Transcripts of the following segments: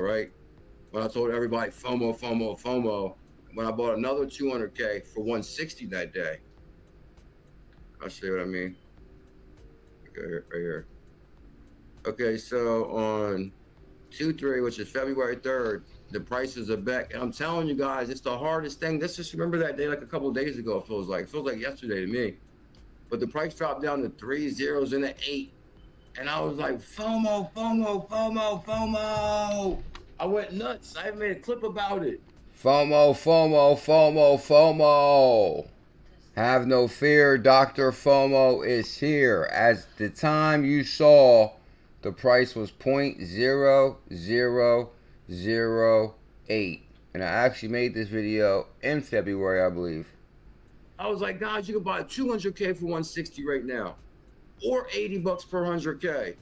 right? When I told everybody FOMO, FOMO, FOMO, when I bought another 200K for 160 that day. I'll show you what I mean. Okay, right here. Okay, so on 2/3, which is February 3rd, the prices are back. And I'm telling you guys, it's the hardest thing. Let's just remember that day like a couple of days ago, it feels like. It feels like yesterday to me. But the price dropped down to 3 zeros and an 8. And I was like, FOMO, FOMO, FOMO, FOMO. I went nuts. I even made a clip about it. FOMO, FOMO, FOMO, FOMO. Have no fear, Dr. FOMO is here. As the time you saw, the price was 0.0008. And I actually made this video in February, I believe. I was like, guys, you can buy 200K for 160 right now, or 80 bucks per 100K.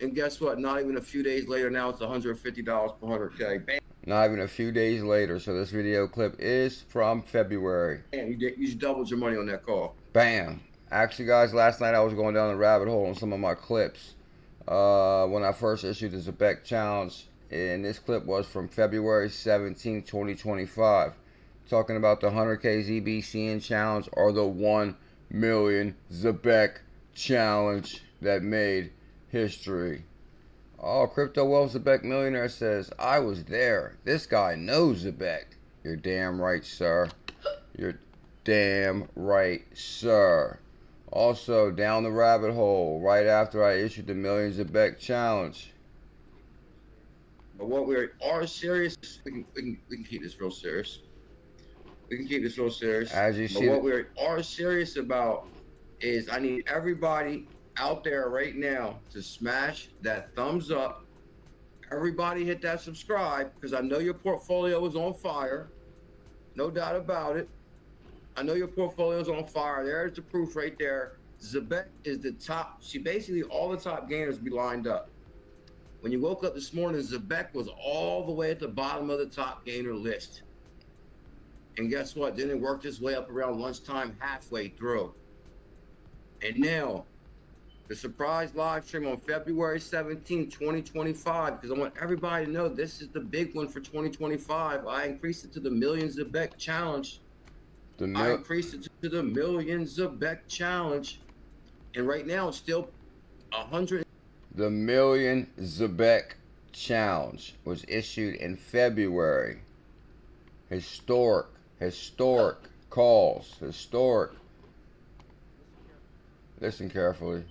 And guess what? Not even a few days later, now it's $150 per 100K. Bam. Not even a few days later. So this video clip is from February. Bam, you just doubled your money on that call. Bam. Actually, guys, last night I was going down the rabbit hole on some of my clips when I first issued the Zebec challenge. And this clip was from February 17, 2025. Talking about the 100K ZBCN challenge or the 1 million Zebec challenge that made history. Oh, Crypto Wealth Zebec Millionaire says, I was there. This guy knows Zebec. You're damn right, sir. You're damn right, sir. Also, down the rabbit hole, right after I issued the Million Zebec challenge. But what we are serious, we can keep this real serious. We can keep this real serious. As you see, what we are serious about is I need everybody out there right now to smash that thumbs up. Everybody hit that subscribe, because I know your portfolio is on fire. No doubt about it. I know your portfolio is on fire. There's the proof right there. Zebec is the top. See, basically all the top gainers be lined up. When you woke up this morning, Zebec was all the way at the bottom of the top gainer list. And guess what? Then it worked its way up around lunchtime, halfway through. And now, the surprise live stream on February 17, 2025, because I want everybody to know this is the big one for 2025. I increased it to the Million Zebec challenge. I increased it to the Million Zebec challenge. And right now, it's still 100. The Million Zebec challenge was issued in February. Historic calls. Historic. Listen carefully.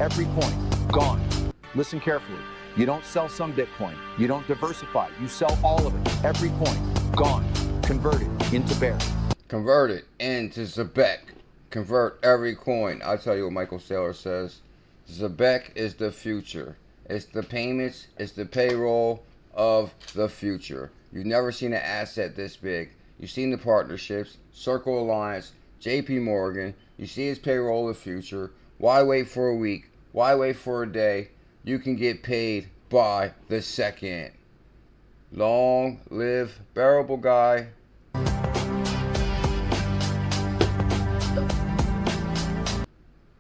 Every coin, gone. Listen carefully. You don't sell some Bitcoin. You don't diversify. You sell all of it. Every coin, gone. Convert it into Bear. Convert it into Zebec. Convert every coin. I'll tell you what Michael Saylor says. Zebec is the future. It's the payments. It's the payroll of the future. You've never seen an asset this big. You've seen the partnerships, Circle Alliance, JP Morgan. You see his payroll of the future. Why wait for a week? Why wait for a day? You can get paid by the second. Long live Bearable Guy.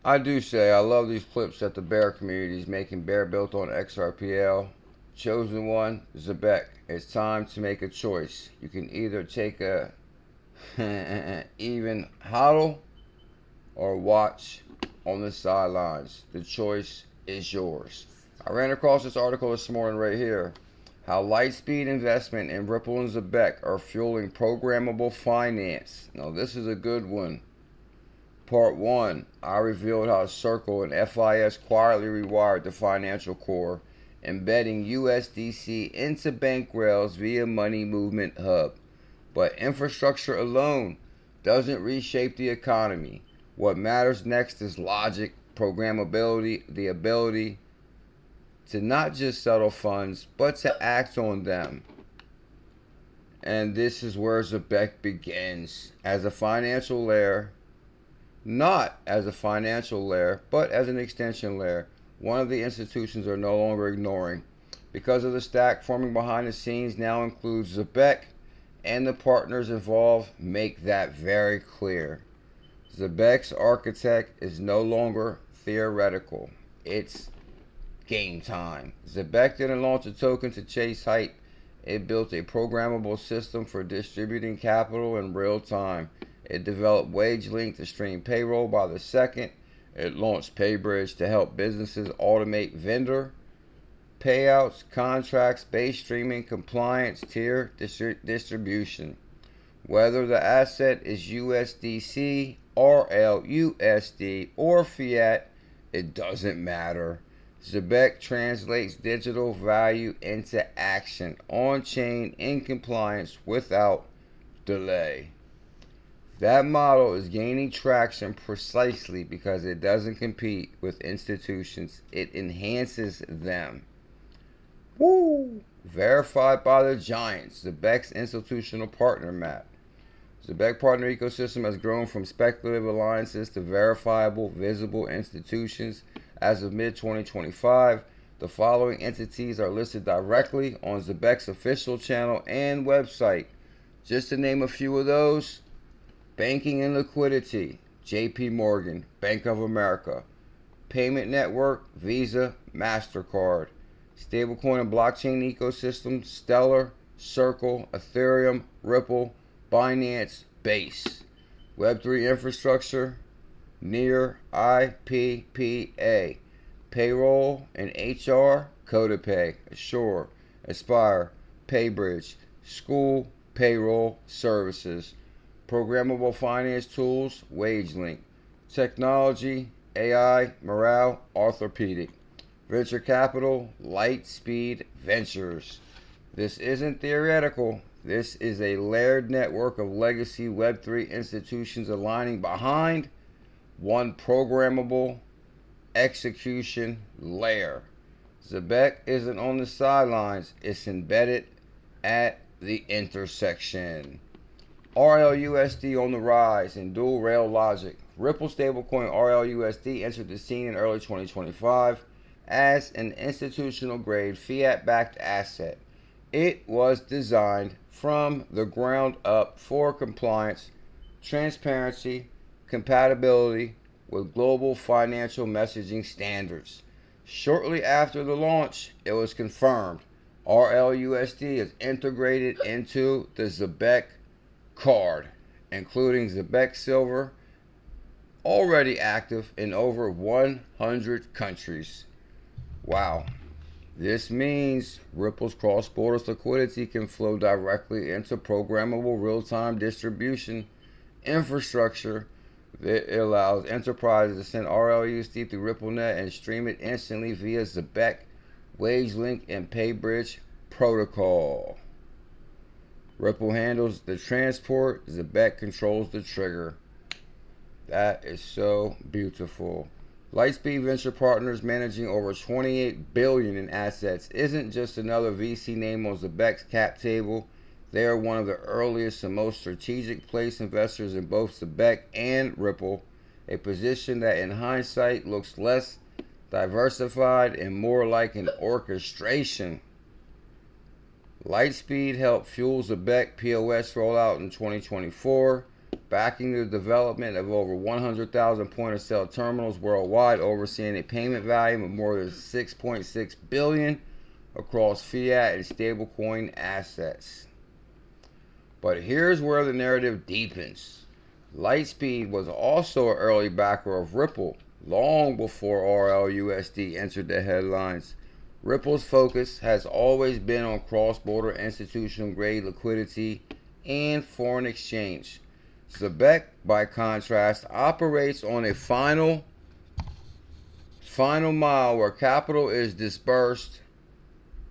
I do say I love these clips that the Bear community is making. Bear built on XRPL. Chosen one, Zebec. It's time to make a choice. You can either take a even hodl or watch on the sidelines. The choice is yours. I ran across this article this morning right here. How Lightspeed investment in Ripple and Zebec are fueling programmable finance. Now this is a good one. Part 1, I revealed how Circle and FIS quietly rewired the financial core, embedding USDC into bank rails via Money Movement Hub. But infrastructure alone doesn't reshape the economy. What matters next is logic, programmability, the ability to not just settle funds, but to act on them. And this is where Zebec begins, as a financial layer, not as a financial layer, but as an extension layer. One of the institutions are no longer ignoring. Because of the stack forming behind the scenes now includes Zebec, and the partners involved make that very clear. Zebec's architect is no longer theoretical. It's game time. Zebec didn't launch a token to chase hype. It built a programmable system for distributing capital in real time. It developed WageLink to stream payroll by the second. It launched PayBridge to help businesses automate vendor payouts, contracts, base streaming, compliance, tier distribution. Whether the asset is USDC, RLUSD, or fiat, it doesn't matter. Zebec translates digital value into action, on-chain, in compliance, without delay. That model is gaining traction precisely because it doesn't compete with institutions. It enhances them. Woo! Verified by the giants. Zebec's institutional partner map. Zebec partner ecosystem has grown from speculative alliances to verifiable, visible institutions. As of mid-2025, the following entities are listed directly on Zebec's official channel and website. Just to name a few of those: Banking and Liquidity, JP Morgan, Bank of America. Payment Network, Visa, MasterCard. Stablecoin and blockchain ecosystem, Stellar, Circle, Ethereum, Ripple, Binance, Base. Web3 infrastructure, Near, IPPA. Payroll and HR, CodaPay, Assure, Aspire, PayBridge. School, Payroll, Services. Programmable finance tools, WageLink. Technology, AI, Morale, Orthopedic. Venture capital, Lightspeed Ventures. This isn't theoretical. This is a layered network of legacy Web3 institutions aligning behind one programmable execution layer. Zebec isn't on the sidelines. It's embedded at the intersection. RLUSD on the rise in dual rail logic. Ripple stablecoin RLUSD entered the scene in early 2025 as an institutional grade fiat-backed asset. It was designed from the ground up for compliance, transparency, compatibility with global financial messaging standards. Shortly after the launch, it was confirmed RLUSD is integrated into the Zebec card, including Zebec Silver, already active in over 100 countries. Wow. This means Ripple's cross-border liquidity can flow directly into programmable real-time distribution infrastructure that allows enterprises to send RLUSD through RippleNet and stream it instantly via Zebec, WageLink, and PayBridge protocol. Ripple handles the transport, Zebec controls the trigger. That is so beautiful. Lightspeed Venture Partners, managing over $28 billion in assets, isn't just another VC name on Zebec's cap table. They are one of the earliest and most strategic place investors in both Zebec and Ripple, a position that in hindsight looks less diversified and more like an orchestration. Lightspeed helped fuel Zebec POS rollout in 2024, backing the development of over 100,000 point-of-sale terminals worldwide, overseeing a payment volume of more than $6.6 billion across fiat and stablecoin assets. But here's where the narrative deepens. Lightspeed was also an early backer of Ripple, long before RLUSD entered the headlines. Ripple's focus has always been on cross-border institutional-grade liquidity and foreign exchange. Zebec, by contrast, operates on a final mile where capital is disbursed,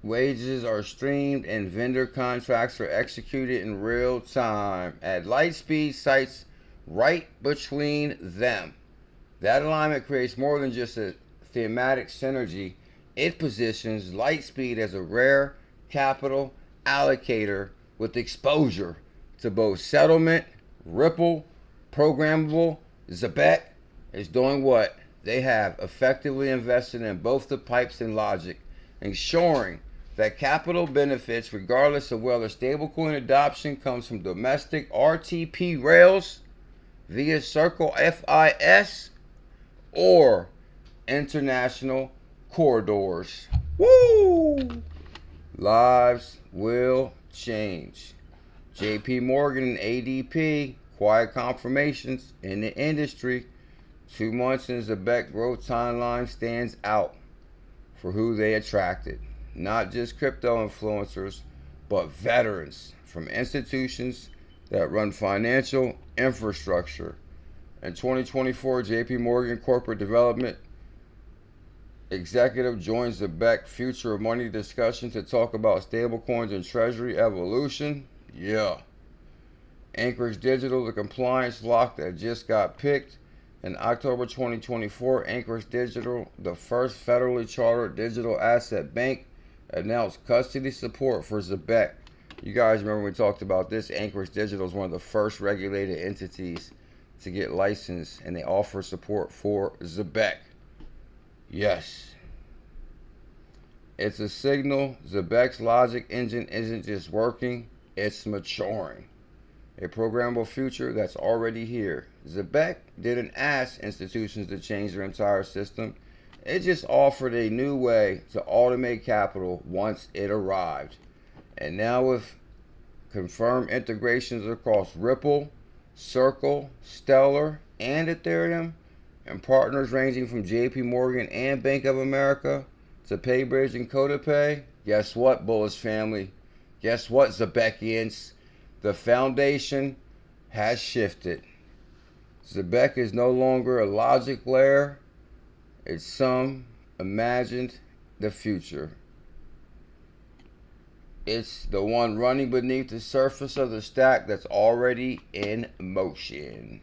wages are streamed, and vendor contracts are executed in real time. At Lightspeed sites right between them. That alignment creates more than just a thematic synergy. It positions Lightspeed as a rare capital allocator with exposure to both settlement, Ripple, Programmable. Zebec is doing what? They have effectively invested in both the pipes and logic, ensuring that capital benefits regardless of whether stablecoin adoption comes from domestic RTP rails via Circle FIS or international corridors. Woo! Lives will change. JP Morgan and ADP, quiet confirmations in the industry. 2 months in Zebec growth timeline stands out for who they attracted. Not just crypto influencers, but veterans from institutions that run financial infrastructure. In 2024, JP Morgan Corporate Development Executive joins the Beck Future of Money discussion to talk about stablecoins and treasury evolution. Yeah. Anchorage Digital, the compliance lock that just got picked. In October 2024, Anchorage Digital, the first federally chartered digital asset bank, announced custody support for Zebec. You guys remember we talked about this? Anchorage Digital is one of the first regulated entities to get licensed, and they offer support for Zebec. Yes. It's a signal Zebec's logic engine isn't just working, it's maturing. A programmable future that's already here. Zebec didn't ask institutions to change their entire system. It just offered a new way to automate capital once it arrived. And now with confirmed integrations across Ripple, Circle, Stellar, and Ethereum, and partners ranging from JP Morgan and Bank of America to PayBridge and CodaPay, guess what, Bullish family? Guess what, Zebecians? The foundation has shifted. Zebec is no longer a logic layer. It's some imagined the future. It's the one running beneath the surface of the stack that's already in motion.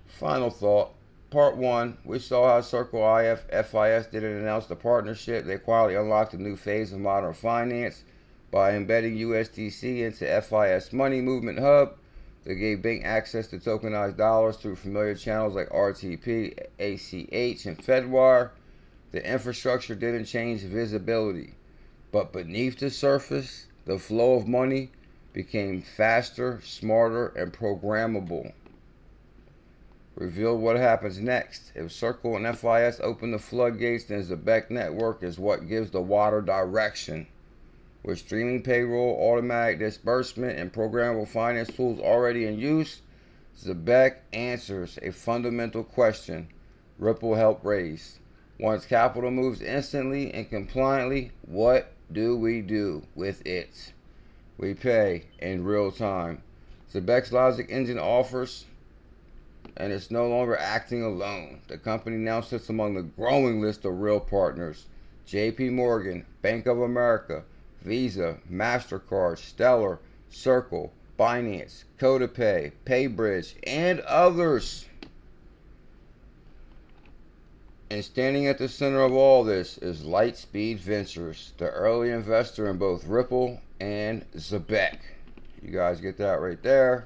Final thought. Part 1, we saw how Circle FIS didn't announce the partnership. They quietly unlocked a new phase of modern finance by embedding USDC into FIS Money Movement Hub. They gave bank access to tokenized dollars through familiar channels like RTP, ACH, and Fedwire. The infrastructure didn't change visibility, but beneath the surface, the flow of money became faster, smarter, and programmable. Revealed what happens next. If Circle and FIS open the floodgates, then Zebec Network is what gives the water direction. With streaming payroll, automatic disbursement, and programmable finance tools already in use, Zebec answers a fundamental question Ripple helped raise. Once capital moves instantly and compliantly, what do we do with it? We pay in real time. Zebec's logic engine offers, and it's no longer acting alone. The company now sits among the growing list of real partners: JP Morgan, Bank of America, Visa, MasterCard, Stellar, Circle, Binance, CodaPay, PayBridge, and others. And standing at the center of all this is Lightspeed Ventures, the early investor in both Ripple and Zebec. You guys get that right there.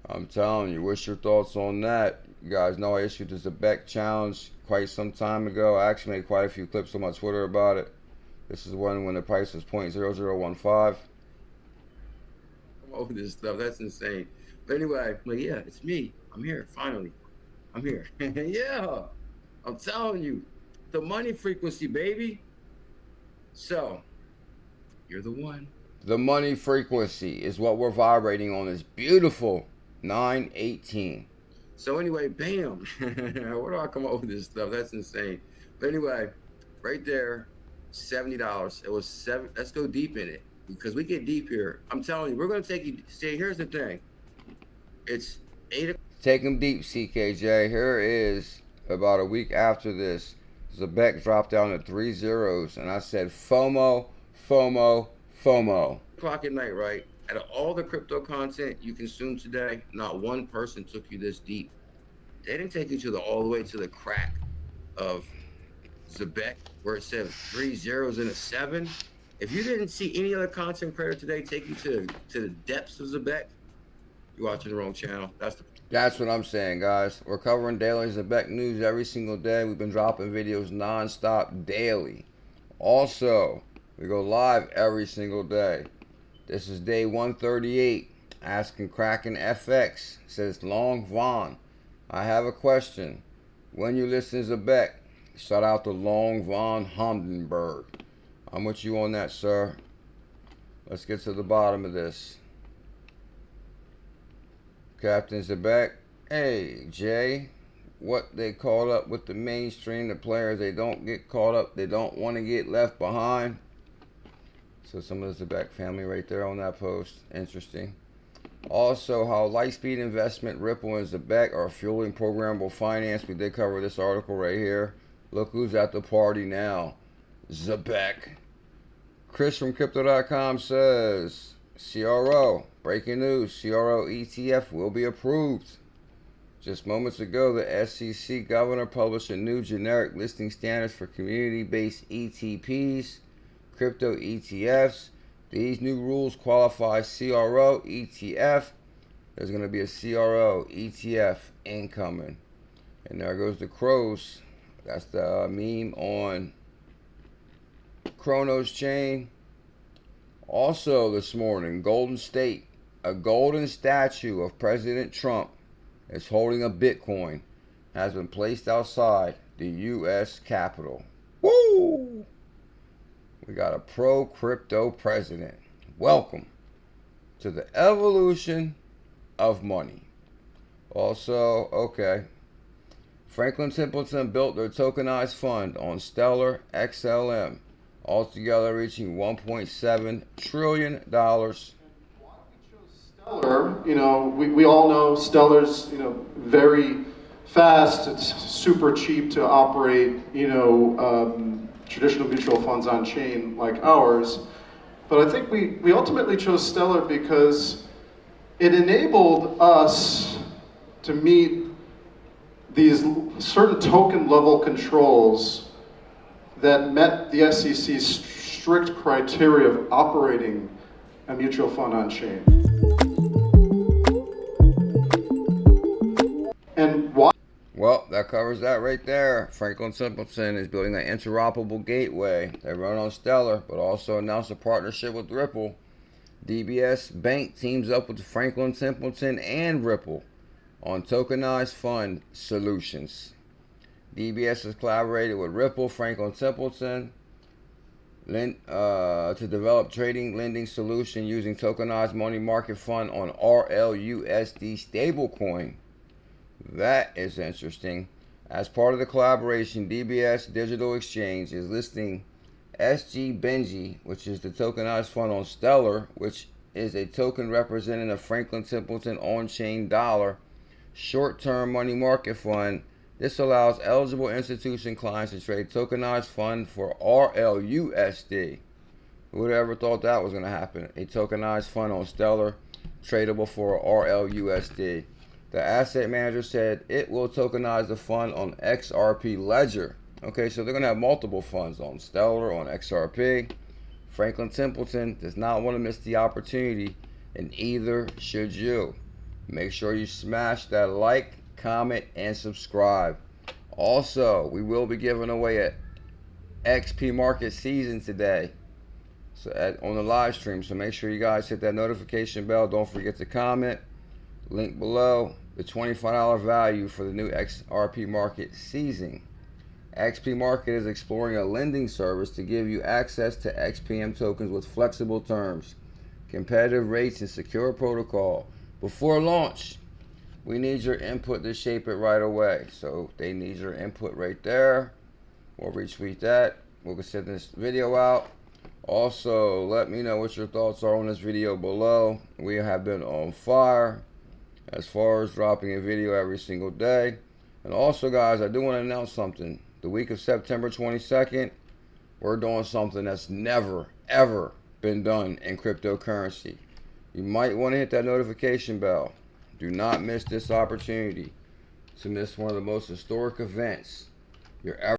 I'm telling you, what's your thoughts on that? You guys know I issued the Zebec challenge quite some time ago. I actually made quite a few clips on my Twitter about it. This is one when the price was 0.0015. Oh, this stuff, that's insane. But anyway, like, yeah, it's me. I'm here, finally. I'm here. Yeah, I'm telling you, the money frequency, baby. So, you're the one. The money frequency is what we're vibrating on this beautiful 918. So anyway, bam. Where do I come up with this stuff? That's insane. But anyway, right there, $70. It was seven. Let's go deep in it because we get deep here. I'm telling you, we're gonna take you. See, here's the thing. It's 8. Take them deep, CKJ. Here is about a week after this. Zebec dropped down to 3 zeros, and I said FOMO, FOMO, FOMO. O'clock at night, right? Out of all the crypto content you consume today, not one person took you this deep. They didn't take you to all the way to the crack of Zebec, where it says 3 zeros and a 7. If you didn't see any other content creator today take you to the depths of Zebec, you're watching the wrong channel. That's what I'm saying, guys. We're covering daily Zebec news every single day. We've been dropping videos non-stop daily. Also, we go live every single day. This is day 138. Asking Kraken FX. Says Long Vaughn. I have a question. When you listen to Zebec, Shout out to Long von Hondenberg. I'm with you on that, sir. Let's get to the bottom of this. Captain Zebec. Hey, Jay. What they caught up with the mainstream, the players, they don't get caught up. They don't want to get left behind. So some of the Zebec family right there on that post. Interesting. Also, how Lightspeed Investment, Ripple, and Zebec are fueling programmable finance. We did cover this article right here. Look who's at the party now. Zebec. Chris from Crypto.com says, CRO, breaking news, CRO ETF will be approved. Just moments ago, the SEC governor published a new generic listing standards for community-based ETPs, crypto ETFs. These new rules qualify CRO ETF. There's going to be a CRO ETF incoming. And there goes the crows. That's the meme on Chronos chain. Also this morning, Golden State, a golden statue of President Trump is holding a Bitcoin, has been placed outside the U.S. Capitol. Woo! We got a pro-crypto president. Welcome to the evolution of money. Also, okay, Franklin Templeton built their tokenized fund on Stellar XLM, altogether reaching $1.7 trillion. Stellar, we all know Stellar's, very fast. It's super cheap to operate, traditional mutual funds on chain like ours. But I think we ultimately chose Stellar because it enabled us to meet these certain token level controls that met the SEC's strict criteria of operating a mutual fund on chain. And why? Well, that covers that right there. Franklin Templeton is building an interoperable gateway. They run on Stellar, but also announced a partnership with Ripple. DBS Bank teams up with Franklin Templeton and Ripple on tokenized fund solutions. DBS has collaborated with Ripple, Franklin Templeton, to develop trading lending solution using tokenized money market fund on RLUSD stablecoin. That is interesting. As part of the collaboration, DBS Digital Exchange is listing SG Benji, which is the tokenized fund on Stellar, which is a token representing a Franklin Templeton on-chain dollar short-term money market fund. This allows eligible institution clients to trade tokenized fund for RLUSD. Who would have ever thought that was going to happen? A tokenized fund on Stellar, tradable for RLUSD. The asset manager said it will tokenize the fund on XRP Ledger. Okay, so they're going to have multiple funds on Stellar, on XRP. Franklin Templeton does not want to miss the opportunity, and either should you. Make sure you smash that like, comment, and subscribe. Also, we will be giving away a XP Market Season today on the live stream. So make sure you guys hit that notification bell. Don't forget to comment. Link below. The $25 value for the new XRP Market Season. XP Market is exploring a lending service to give you access to XPM tokens with flexible terms, competitive rates, and secure protocol. Before launch, we need your input to shape it right away. So they need your input right there. We'll retweet that. We'll send this video out. Also, let me know what your thoughts are on this video below. We have been on fire as far as dropping a video every single day. And also, guys, I do want to announce something. The week of September 22nd, we're doing something that's never, ever been done in cryptocurrency. You might want to hit that notification bell. Do not miss this opportunity to miss one of the most historic events you're ever